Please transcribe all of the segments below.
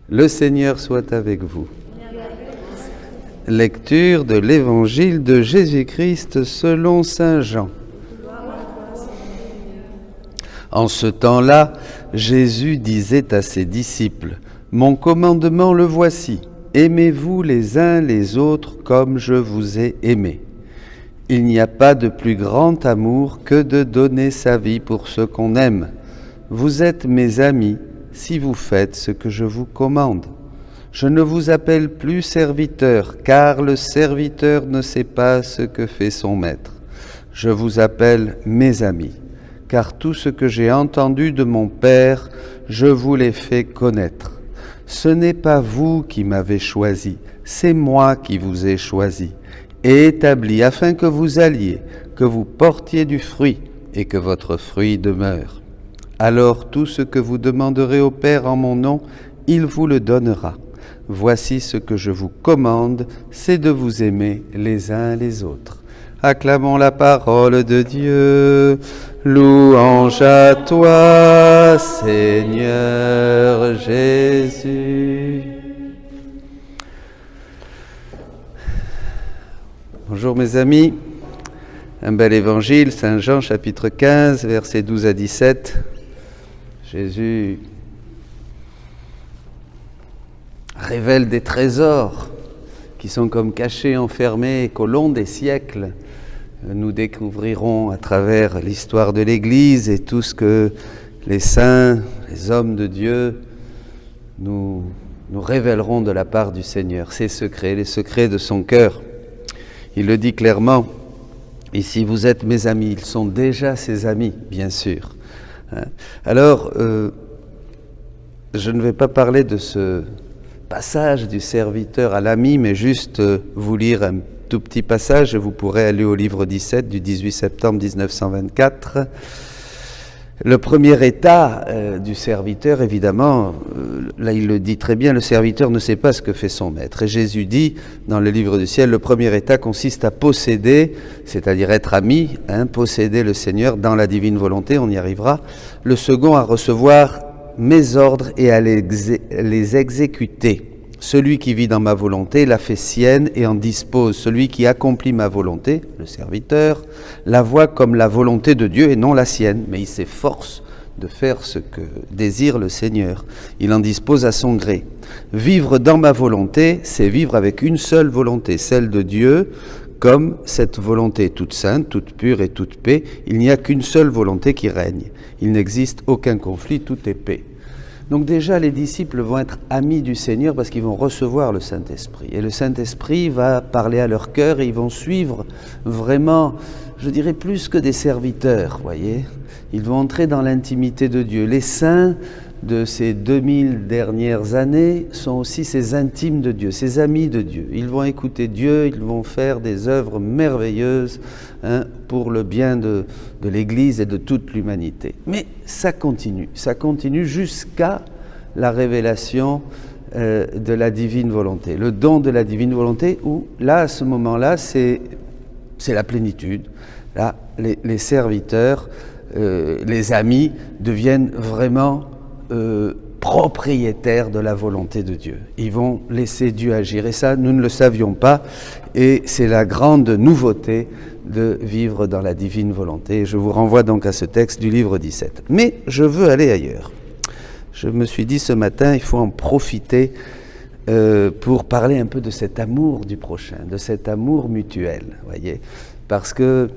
Le Seigneur soit avec vous. Lecture de l'Évangile de Jésus-Christ selon saint Jean. En ce temps-là, Jésus disait à ses disciples, « Mon commandement le voici, aimez-vous les uns les autres comme je vous ai aimés. Il n'y a pas de plus grand amour que de donner sa vie pour ceux qu'on aime. Vous êtes mes amis si vous faites ce que je vous commande. Je ne vous appelle plus serviteur, car le serviteur ne sait pas ce que fait son maître. Je vous appelle mes amis, car tout ce que j'ai entendu de mon Père, je vous l'ai fait connaître. Ce n'est pas vous qui m'avez choisi, c'est moi qui vous ai choisi et établi afin que vous alliez, que vous portiez du fruit et que votre fruit demeure. Alors tout ce que vous demanderez au Père en mon nom, il vous le donnera. Voici ce que je vous commande, c'est de vous aimer les uns les autres. » Acclamons la parole de Dieu. Louange à toi, Seigneur Jésus. Bonjour mes amis. Un bel évangile, Saint Jean chapitre 15, versets 12 à 17. Jésus révèle des trésors qui sont comme cachés, enfermés, et qu'au long des siècles, nous découvrirons à travers l'histoire de l'Église et tout ce que les saints, les hommes de Dieu, nous révéleront de la part du Seigneur, ses secrets, les secrets de son cœur. Il le dit clairement, ici vous êtes mes amis, ils sont déjà ses amis, bien sûr. Alors, je ne vais pas parler de ce passage du serviteur à l'ami, mais juste vous lire un tout petit passage. Vous pourrez aller au livre 17 du 18 septembre 1924. Le premier état du serviteur, évidemment, là il le dit très bien, le serviteur ne sait pas ce que fait son maître. Et Jésus dit dans le livre du ciel, le premier état consiste à posséder, c'est-à-dire être ami, posséder le Seigneur dans la divine volonté, on y arrivera. Le second à recevoir mes ordres et à les exécuter. Celui qui vit dans ma volonté la fait sienne et en dispose. Celui qui accomplit ma volonté, le serviteur, la voit comme la volonté de Dieu et non la sienne. Mais il s'efforce de faire ce que désire le Seigneur. Il en dispose à son gré. Vivre dans ma volonté, c'est vivre avec une seule volonté, celle de Dieu. Comme cette volonté est toute sainte, toute pure et toute paix, il n'y a qu'une seule volonté qui règne. Il n'existe aucun conflit, tout est paix. Donc déjà, les disciples vont être amis du Seigneur parce qu'ils vont recevoir le Saint-Esprit. Et le Saint-Esprit va parler à leur cœur et ils vont suivre vraiment, je dirais plus que des serviteurs, voyez. Ils vont entrer dans l'intimité de Dieu. Les saints de ces 2000 dernières années sont aussi ces intimes de Dieu, ces amis de Dieu. Ils vont écouter Dieu, ils vont faire des œuvres merveilleuses pour le bien de l'Église et de toute l'humanité. Mais ça continue jusqu'à la révélation de la divine volonté, le don de la divine volonté, où là, à ce moment-là, c'est la plénitude. Là, les serviteurs, les amis deviennent vraiment propriétaires de la volonté de Dieu. Ils vont laisser Dieu agir. Et ça, nous ne le savions pas. Et c'est la grande nouveauté de vivre dans la divine volonté. Je vous renvoie donc à ce texte du livre 17. Mais je veux aller ailleurs. Je me suis dit ce matin, il faut en profiter pour parler un peu de cet amour du prochain, de cet amour mutuel, voyez. Parce que,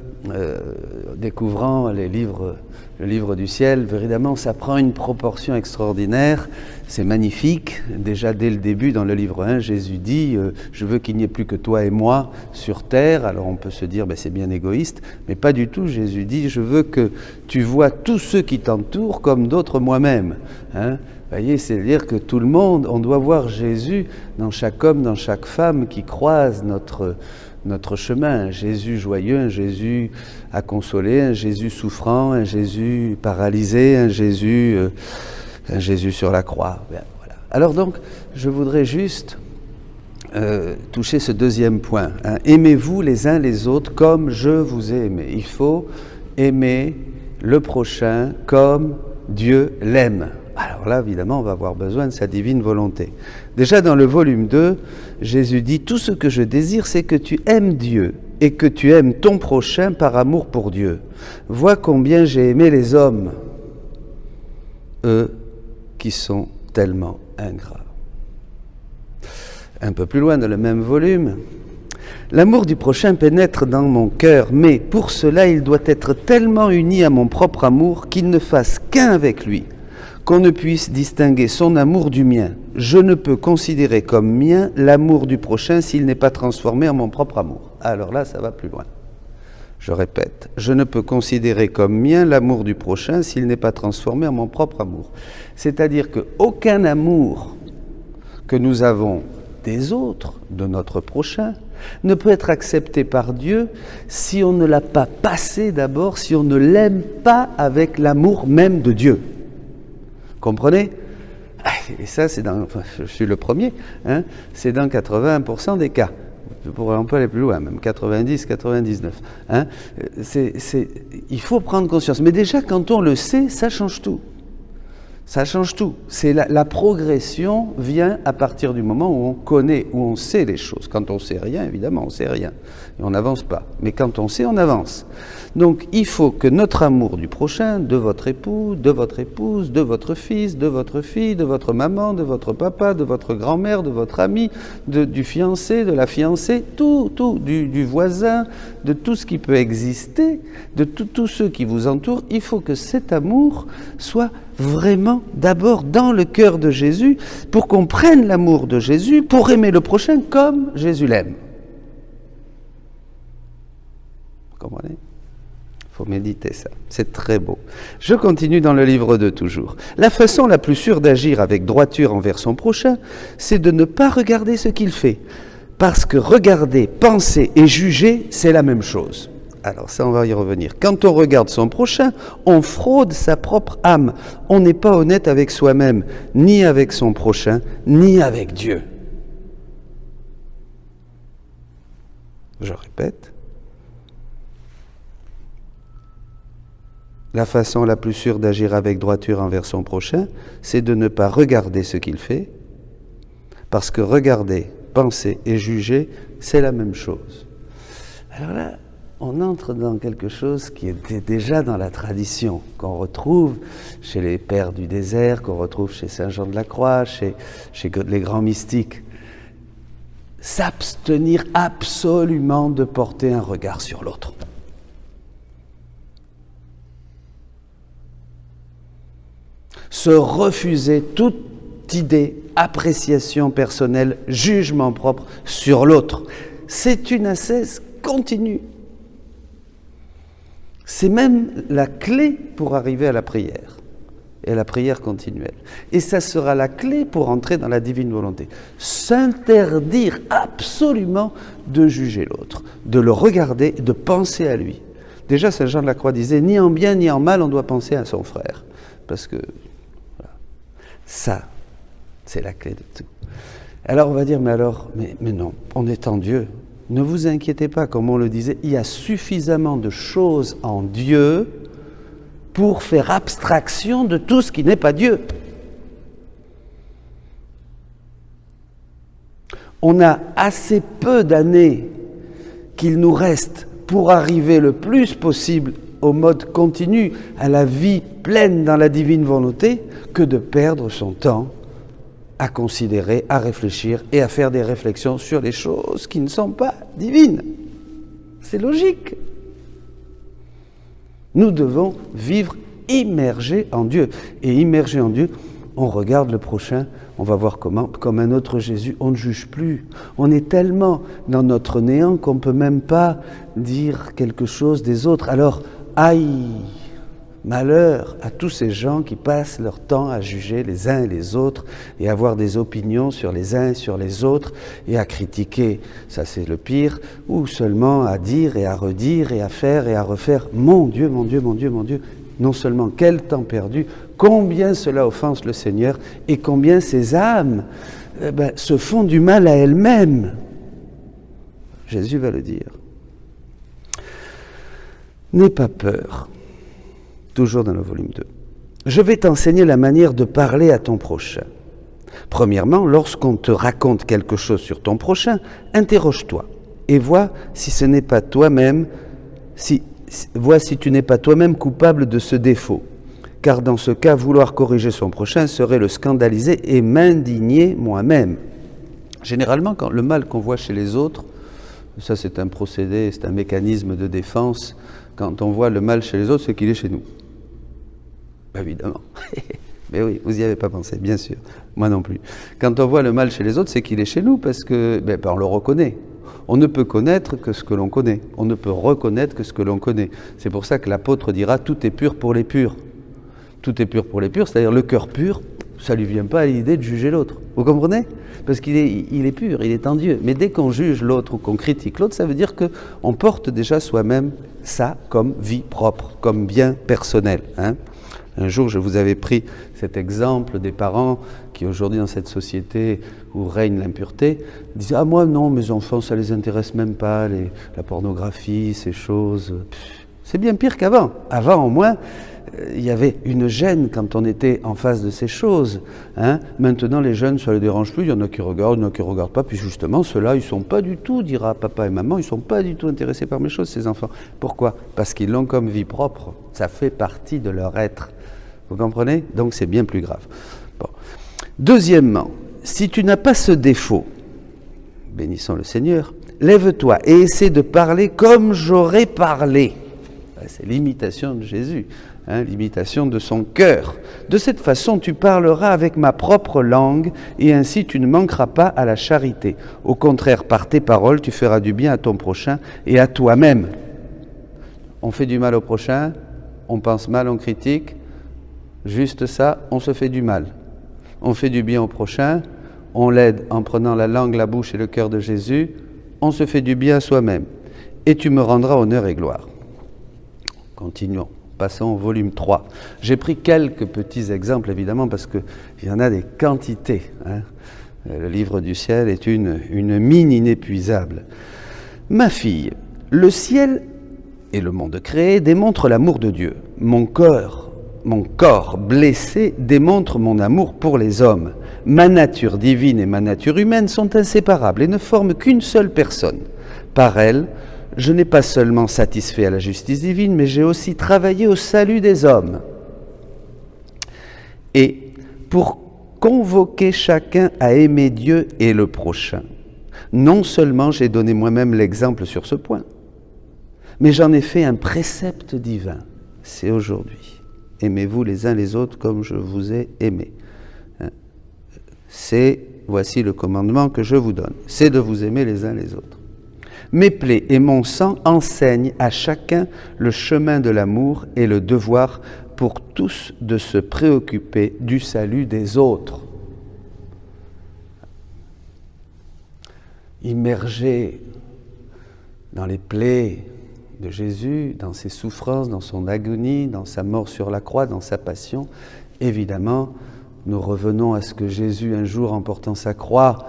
découvrant le livre du ciel, évidemment, ça prend une proportion extraordinaire. C'est magnifique. Déjà, dès le début, dans le livre 1, Jésus dit « Je veux qu'il n'y ait plus que toi et moi sur terre ». Alors, on peut se dire « c'est bien égoïste », mais pas du tout. Jésus dit « Je veux que tu vois tous ceux qui t'entourent comme d'autres moi-même ». Vous voyez, c'est-à-dire que tout le monde, on doit voir Jésus dans chaque homme, dans chaque femme qui croise notre chemin, un Jésus joyeux, un Jésus à consoler, un Jésus souffrant, un Jésus paralysé, un Jésus sur la croix. Bien, voilà. Alors donc, je voudrais juste toucher ce deuxième point. Aimez-vous les uns les autres comme je vous ai aimé. Il faut aimer le prochain comme Dieu l'aime. Alors là, évidemment, on va avoir besoin de sa divine volonté. Déjà dans le volume 2, Jésus dit « Tout ce que je désire, c'est que tu aimes Dieu et que tu aimes ton prochain par amour pour Dieu. Vois combien j'ai aimé les hommes, eux qui sont tellement ingrats. » Un peu plus loin dans le même volume, « L'amour du prochain pénètre dans mon cœur, mais pour cela il doit être tellement uni à mon propre amour qu'il ne fasse qu'un avec lui, qu'on ne puisse distinguer son amour du mien. Je ne peux considérer comme mien l'amour du prochain s'il n'est pas transformé en mon propre amour. » Alors là, ça va plus loin. Je répète, je ne peux considérer comme mien l'amour du prochain s'il n'est pas transformé en mon propre amour. C'est-à-dire qu'aucun amour que nous avons des autres, de notre prochain, ne peut être accepté par Dieu si on ne l'a pas passé d'abord, si on ne l'aime pas avec l'amour même de Dieu. Comprenez ? Et ça, je suis le premier, hein, c'est dans 80% des cas. On peut aller plus loin, même 90, 99. Hein. Il faut prendre conscience. Mais déjà, quand on le sait, ça change tout. Ça change tout. C'est la progression vient à partir du moment où on connaît, où on sait les choses. Quand on ne sait rien, évidemment, on ne sait rien. Et on n'avance pas. Mais quand on sait, on avance. Donc, il faut que notre amour du prochain, de votre époux, de votre épouse, de votre fils, de votre fille, de votre maman, de votre papa, de votre grand-mère, de votre ami, du fiancé, de la fiancée, tout, du voisin, de tout ce qui peut exister, de tous ceux qui vous entourent, il faut que cet amour soit vraiment d'abord dans le cœur de Jésus, pour qu'on prenne l'amour de Jésus, pour aimer le prochain comme Jésus l'aime. Vous comprenez ? Il faut méditer ça. C'est très beau. Je continue dans le livre 2 toujours. La façon la plus sûre d'agir avec droiture envers son prochain, c'est de ne pas regarder ce qu'il fait. Parce que regarder, penser et juger, c'est la même chose. Alors ça, on va y revenir. Quand on regarde son prochain, on fraude sa propre âme. On n'est pas honnête avec soi-même, ni avec son prochain, ni avec Dieu. Je répète. La façon la plus sûre d'agir avec droiture envers son prochain, c'est de ne pas regarder ce qu'il fait, parce que regarder, penser et juger, c'est la même chose. Alors là, on entre dans quelque chose qui était déjà dans la tradition, qu'on retrouve chez les pères du désert, qu'on retrouve chez Saint Jean de la Croix, chez les grands mystiques. S'abstenir absolument de porter un regard sur l'autre. Se refuser toute idée, appréciation personnelle, jugement propre sur l'autre. C'est une ascèse continue. C'est même la clé pour arriver à la prière, et à la prière continuelle. Et ça sera la clé pour entrer dans la divine volonté. S'interdire absolument de juger l'autre, de le regarder, de penser à lui. Déjà, Saint Jean de la Croix disait, ni en bien ni en mal, on doit penser à son frère. Parce que voilà, ça, c'est la clé de tout. Alors on va dire, mais non, on est en Dieu. Ne vous inquiétez pas, comme on le disait, il y a suffisamment de choses en Dieu pour faire abstraction de tout ce qui n'est pas Dieu. On a assez peu d'années qu'il nous reste pour arriver le plus possible au mode continu, à la vie pleine dans la divine volonté, que de perdre son temps à considérer, à réfléchir et à faire des réflexions sur les choses qui ne sont pas divines. C'est logique. Nous devons vivre immergés en Dieu. Et immergés en Dieu, on regarde le prochain, on va voir comment, comme un autre Jésus, on ne juge plus. On est tellement dans notre néant qu'on ne peut même pas dire quelque chose des autres. Alors, aïe, malheur à tous ces gens qui passent leur temps à juger les uns et les autres et à avoir des opinions sur les uns et sur les autres et à critiquer, ça c'est le pire, ou seulement à dire et à redire et à faire et à refaire. Mon Dieu, mon Dieu, mon Dieu, mon Dieu, non seulement quel temps perdu, combien cela offense le Seigneur et combien ces âmes se font du mal à elles-mêmes. Jésus va le dire. N'aie pas peur. Toujours dans le volume 2. Je vais t'enseigner la manière de parler à ton prochain. Premièrement, lorsqu'on te raconte quelque chose sur ton prochain, interroge-toi et vois si ce n'est pas toi-même, vois si tu n'es pas toi-même coupable de ce défaut. Car dans ce cas, vouloir corriger son prochain serait le scandaliser et m'indigner moi-même. Généralement, quand le mal qu'on voit chez les autres, ça c'est un procédé, c'est un mécanisme de défense, quand on voit le mal chez les autres, c'est qu'il est chez nous. Évidemment. Mais oui, vous n'y avez pas pensé, bien sûr. Moi non plus. Quand on voit le mal chez les autres, c'est qu'il est chez nous parce que on le reconnaît. On ne peut connaître que ce que l'on connaît. On ne peut reconnaître que ce que l'on connaît. C'est pour ça que l'apôtre dira « tout est pur pour les purs ». Tout est pur pour les purs, c'est-à-dire le cœur pur, ça ne lui vient pas à l'idée de juger l'autre. Vous comprenez? Parce qu'il est pur, il est en Dieu. Mais dès qu'on juge l'autre ou qu'on critique l'autre, ça veut dire qu'on porte déjà soi-même ça comme vie propre, comme bien personnel. Un jour, je vous avais pris cet exemple des parents qui, aujourd'hui, dans cette société où règne l'impureté, disaient « Ah, moi, non, mes enfants, ça ne les intéresse même pas, la pornographie, ces choses. » C'est bien pire qu'avant. Avant, au moins, il y avait une gêne quand on était en face de ces choses. Maintenant, les jeunes, ça ne les dérange plus. Il y en a qui regardent, il y en a qui ne regardent pas. Puis justement, ceux-là, ils ne sont pas du tout, dira papa et maman, ils ne sont pas du tout intéressés par mes choses, ces enfants. Pourquoi? Parce qu'ils l'ont comme vie propre. Ça fait partie de leur être. Vous comprenez? Donc, c'est bien plus grave. Bon. Deuxièmement, si tu n'as pas ce défaut, bénissons le Seigneur, lève-toi et essaie de parler comme j'aurais parlé. C'est l'imitation de Jésus, l'imitation de son cœur. De cette façon, tu parleras avec ma propre langue et ainsi tu ne manqueras pas à la charité. Au contraire, par tes paroles, tu feras du bien à ton prochain et à toi-même. On fait du mal au prochain, on pense mal, on critique. Juste ça, on se fait du mal. On fait du bien au prochain, on l'aide en prenant la langue, la bouche et le cœur de Jésus, on se fait du bien à soi-même. Et tu me rendras honneur et gloire. Continuons, passons au volume 3. J'ai pris quelques petits exemples, évidemment, parce qu'il y en a des quantités. Le livre du ciel est une mine inépuisable. Ma fille, le ciel et le monde créé démontrent l'amour de Dieu. Mon corps blessé démontre mon amour pour les hommes. Ma nature divine et ma nature humaine sont inséparables et ne forment qu'une seule personne. Par elle, je n'ai pas seulement satisfait à la justice divine, mais j'ai aussi travaillé au salut des hommes. Et pour convoquer chacun à aimer Dieu et le prochain, non seulement j'ai donné moi-même l'exemple sur ce point, mais j'en ai fait un précepte divin. C'est aujourd'hui. Aimez-vous les uns les autres comme je vous ai aimé. Voici le commandement que je vous donne, c'est de vous aimer les uns les autres. Mes plaies et mon sang enseignent à chacun le chemin de l'amour et le devoir pour tous de se préoccuper du salut des autres. Immergé dans les plaies de Jésus, dans ses souffrances, dans son agonie, dans sa mort sur la croix, dans sa passion, évidemment, nous revenons à ce que Jésus, un jour, en portant sa croix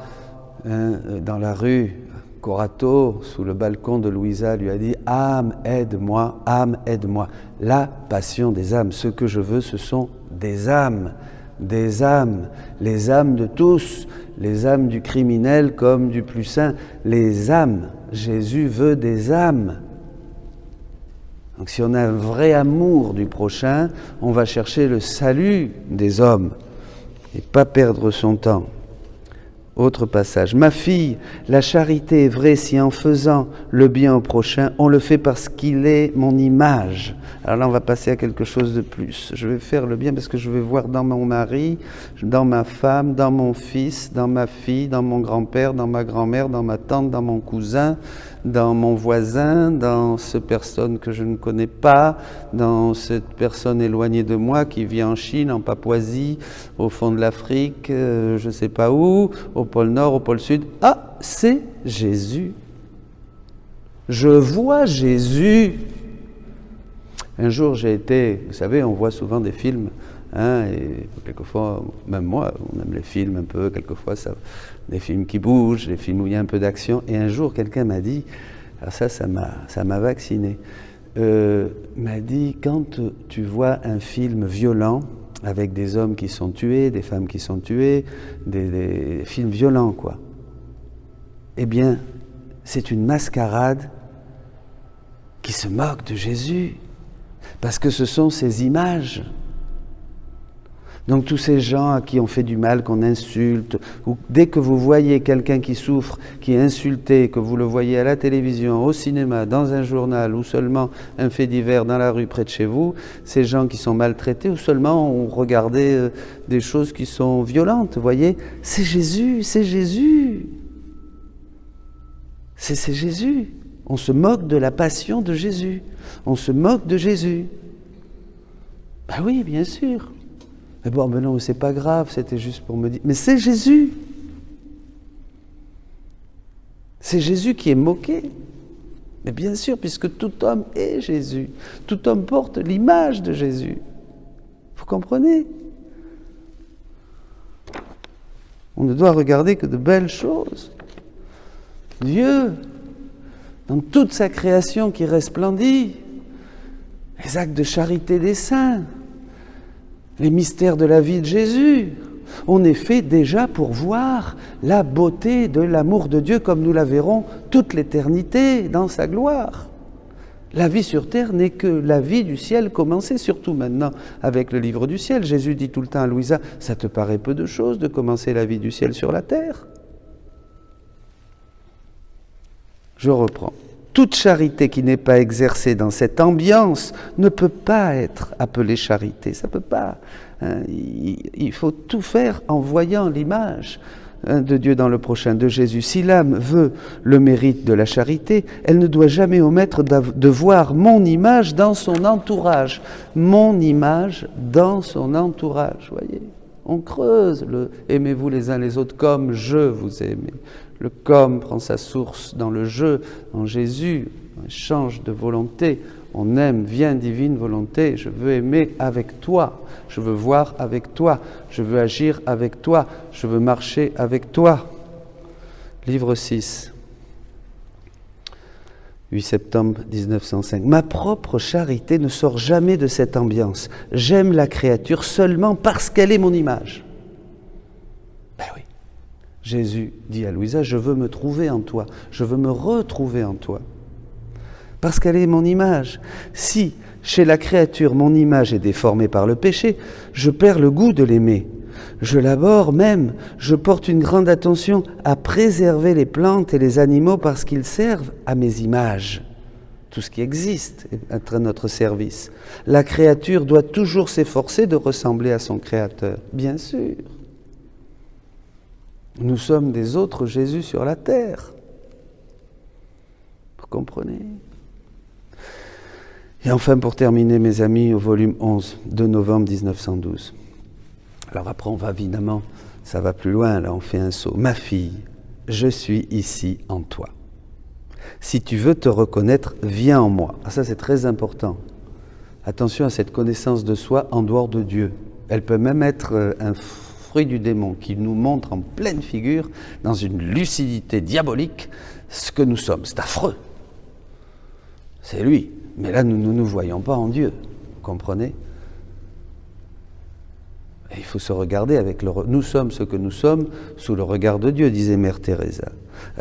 dans la rue, Corato, sous le balcon de Louisa, lui a dit « Âme, aide-moi, âme, aide-moi ». La passion des âmes, ce que je veux, ce sont des âmes, les âmes de tous, les âmes du criminel comme du plus saint, les âmes. Jésus veut des âmes. Donc si on a un vrai amour du prochain, on va chercher le salut des hommes et pas perdre son temps. Autre passage. Ma fille, la charité est vraie si en faisant le bien au prochain, on le fait parce qu'il est mon image. Alors là, on va passer à quelque chose de plus. Je vais faire le bien parce que je vais voir dans mon mari, dans ma femme, dans mon fils, dans ma fille, dans mon grand-père, dans ma grand-mère, dans ma tante, dans mon cousin, dans mon voisin, dans cette personne que je ne connais pas, dans cette personne éloignée de moi qui vit en Chine, en Papouasie, au fond de l'Afrique, je ne sais pas où, au pôle Nord, au pôle Sud. Ah, c'est Jésus. Je vois Jésus. Un jour, j'ai été, vous savez, on voit souvent des films, et quelquefois, même moi, on aime les films un peu, quelquefois, des films qui bougent, des films où il y a un peu d'action. Et un jour, quelqu'un m'a dit, alors ça m'a vacciné, m'a dit, quand tu vois un film violent, avec des hommes qui sont tués, des femmes qui sont tuées, des films violents, quoi. Eh bien, c'est une mascarade qui se moque de Jésus, parce que ce sont ces images. Donc tous ces gens à qui on fait du mal, qu'on insulte, ou dès que vous voyez quelqu'un qui souffre, qui est insulté, que vous le voyez à la télévision, au cinéma, dans un journal, ou seulement un fait divers dans la rue près de chez vous, ces gens qui sont maltraités, ou seulement on regardait des choses qui sont violentes, vous voyez, c'est Jésus, c'est Jésus. C'est Jésus. On se moque de la passion de Jésus. On se moque de Jésus. Ben oui, bien sûr. Mais bon, ben non, c'est pas grave, c'était juste pour me dire. Mais c'est Jésus. C'est Jésus qui est moqué. Mais bien sûr, puisque tout homme est Jésus. Tout homme porte l'image de Jésus. Vous comprenez? On ne doit regarder que de belles choses. Dieu, dans toute sa création qui resplendit, les actes de charité des saints, les mystères de la vie de Jésus, on est fait déjà pour voir la beauté de l'amour de Dieu comme nous la verrons toute l'éternité dans sa gloire. La vie sur terre n'est que la vie du ciel commencée, surtout maintenant avec le livre du ciel. Jésus dit tout le temps à Louisa, ça te paraît peu de choses de commencer la vie du ciel sur la terre? Je reprends. Toute charité qui n'est pas exercée dans cette ambiance ne peut pas être appelée charité. Ça ne peut pas. Il faut tout faire en voyant l'image de Dieu dans le prochain, de Jésus. Si l'âme veut le mérite de la charité, elle ne doit jamais omettre de voir mon image dans son entourage. Mon image dans son entourage, voyez. On creuse le « aimez-vous les uns les autres comme je vous ai aimé ». Le « comme » prend sa source dans le « je », en Jésus, un échange de volonté. On aime, viens divine volonté, je veux aimer avec toi, je veux voir avec toi, je veux agir avec toi, je veux marcher avec toi. Livre 6, 8 septembre 1905. Ma propre charité ne sort jamais de cette ambiance. J'aime la créature seulement parce qu'elle est mon image. Ben oui. Jésus dit à Louisa, je veux me trouver en toi, je veux me retrouver en toi. Parce qu'elle est mon image. Si, chez la créature, mon image est déformée par le péché, je perds le goût de l'aimer. Je l'abhorre même, je porte une grande attention à préserver les plantes et les animaux parce qu'ils servent à mes images. Tout ce qui existe est à notre service. La créature doit toujours s'efforcer de ressembler à son Créateur, bien sûr. Nous sommes des autres Jésus sur la terre. Vous comprenez? Et enfin, pour terminer, mes amis, au volume 11, 2 novembre 1912. Alors après, on va évidemment, ça va plus loin, là on fait un saut. Ma fille, je suis ici en toi. Si tu veux te reconnaître, viens en moi. Ah, ça c'est très important. Attention à cette connaissance de soi en dehors de Dieu. Elle peut même être un fruit du démon qui nous montre en pleine figure, dans une lucidité diabolique, ce que nous sommes. C'est affreux. C'est lui. Mais là, nous ne nous voyons pas en Dieu. Vous comprenez? Et il faut se regarder avec le... Nous sommes ce que nous sommes sous le regard de Dieu, disait Mère Teresa.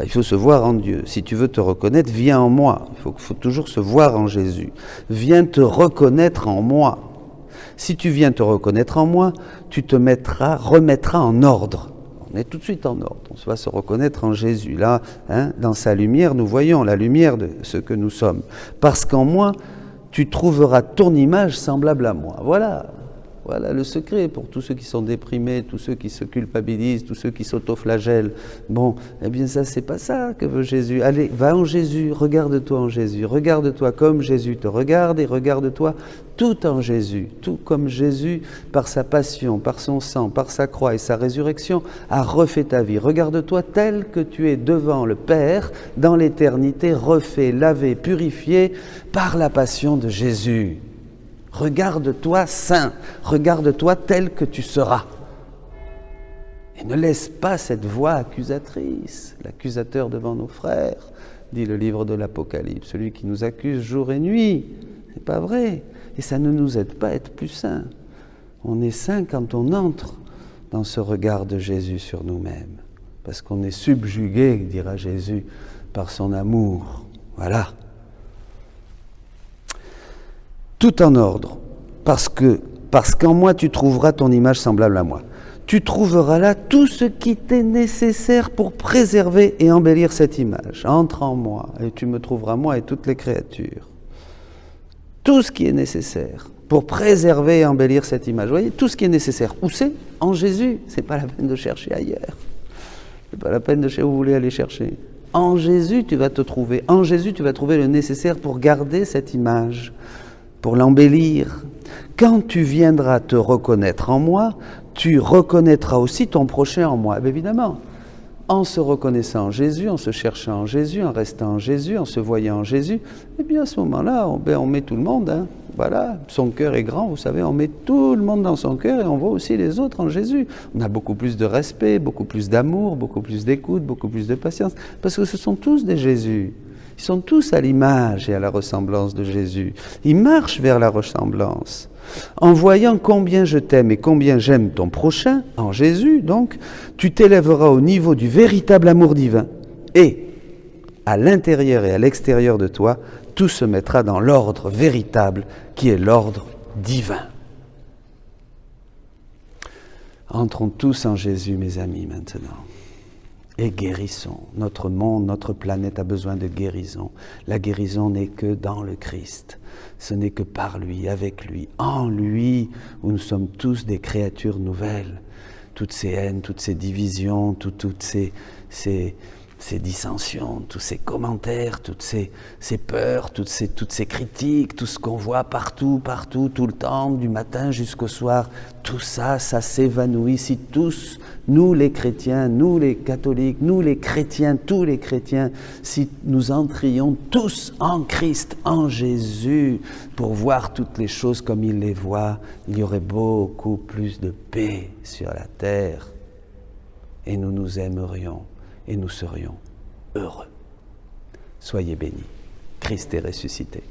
Il faut se voir en Dieu. Si tu veux te reconnaître, viens en moi. Il faut toujours se voir en Jésus. Viens te reconnaître en moi. Si tu viens te reconnaître en moi, tu te remettras en ordre. On est tout de suite en ordre. On va se reconnaître en Jésus. Là, dans sa lumière, nous voyons la lumière de ce que nous sommes. Parce qu'en moi, tu trouveras ton image semblable à moi. Voilà le secret pour tous ceux qui sont déprimés, tous ceux qui se culpabilisent, tous ceux qui s'autoflagellent. Bon, eh bien ça, c'est pas ça que veut Jésus. Allez, va en Jésus, regarde-toi en Jésus, regarde-toi comme Jésus te regarde et regarde-toi tout en Jésus, tout comme Jésus, par sa passion, par son sang, par sa croix et sa résurrection, a refait ta vie. Regarde-toi tel que tu es devant le Père, dans l'éternité, refait, lavé, purifié par la passion de Jésus. Regarde-toi saint, regarde-toi tel que tu seras. Et ne laisse pas cette voix accusatrice, l'accusateur devant nos frères, dit le livre de l'Apocalypse, celui qui nous accuse jour et nuit. C'est pas vrai. Et ça ne nous aide pas à être plus saints. On est saint quand on entre dans ce regard de Jésus sur nous-mêmes. Parce qu'on est subjugué, dira Jésus, par son amour. Voilà. Tout en ordre, parce qu'en moi tu trouveras ton image semblable à moi. Tu trouveras là tout ce qui t'est nécessaire pour préserver et embellir cette image. Entre en moi et tu me trouveras moi et toutes les créatures. Tout ce qui est nécessaire pour préserver et embellir cette image. Vous voyez, tout ce qui est nécessaire. Où c'est ? En Jésus. C'est pas la peine de chercher ailleurs. C'est pas la peine de chercher où vous voulez aller chercher. En Jésus, tu vas te trouver. En Jésus, tu vas trouver le nécessaire pour garder cette image, pour l'embellir. Quand tu viendras te reconnaître en moi, tu reconnaîtras aussi ton prochain en moi. Bien évidemment, en se reconnaissant en Jésus, en se cherchant en Jésus, en restant en Jésus, en se voyant en Jésus, et bien à ce moment-là, on met tout le monde. Hein. Voilà, son cœur est grand, vous savez, on met tout le monde dans son cœur et on voit aussi les autres en Jésus. On a beaucoup plus de respect, beaucoup plus d'amour, beaucoup plus d'écoute, beaucoup plus de patience, parce que ce sont tous des Jésus. Ils sont tous à l'image et à la ressemblance de Jésus. Ils marchent vers la ressemblance. En voyant combien je t'aime et combien j'aime ton prochain, en Jésus, donc, tu t'élèveras au niveau du véritable amour divin. Et, à l'intérieur et à l'extérieur de toi, tout se mettra dans l'ordre véritable qui est l'ordre divin. Entrons tous en Jésus, mes amis, maintenant. Et guérissons. Notre monde, notre planète a besoin de guérison. La guérison n'est que dans le Christ. Ce n'est que par lui, avec lui, en lui, où nous sommes tous des créatures nouvelles. Toutes ces haines, toutes ces divisions, toutes ces dissensions, tous ces commentaires, toutes ces peurs, toutes ces critiques, tout ce qu'on voit partout, tout le temps, du matin jusqu'au soir, tout ça, ça s'évanouit si tous, nous les chrétiens, nous les catholiques, nous les chrétiens, tous les chrétiens, si nous entrions tous en Christ, en Jésus, pour voir toutes les choses comme il les voit, il y aurait beaucoup plus de paix sur la terre et nous nous aimerions. Et nous serions heureux. Soyez bénis. Christ est ressuscité.